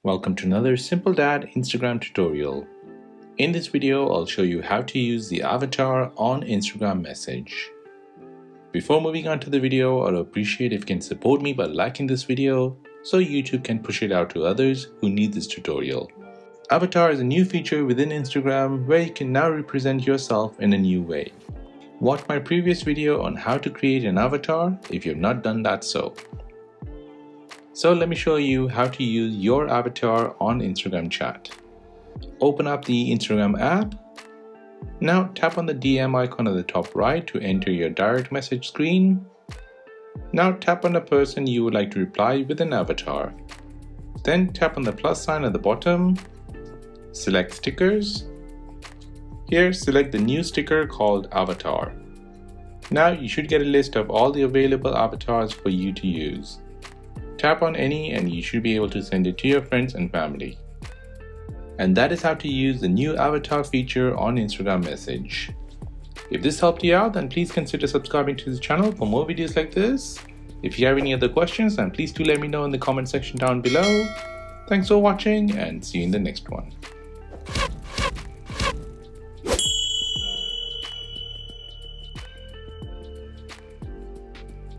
Welcome to another Simple Dad Instagram tutorial. In this video, I'll show you how to use the avatar on Instagram Message. Before moving on to the video, I'd appreciate if you can support me by liking this video so YouTube can push it out to others who need this tutorial. Avatar is a new feature within Instagram where you can now represent yourself in a new way. Watch my previous video on how to create an avatar if you've not done that so. So let me show you how to use your avatar on Instagram chat. Open up the Instagram app. Now tap on the DM icon at the top right to enter your direct message screen. Now tap on the person you would like to reply with an avatar. Then tap on the plus sign at the bottom. Select stickers. Here select the new sticker called avatar. Now you should get a list of all the available avatars for you to use. Tap on any and you should be able to send it to your friends and family. And that is how to use the new avatar feature on Instagram Message. If this helped you out, then please consider subscribing to this channel for more videos like this. If you have any other questions, then please do let me know in the comment section down below. Thanks for watching and see you in the next one.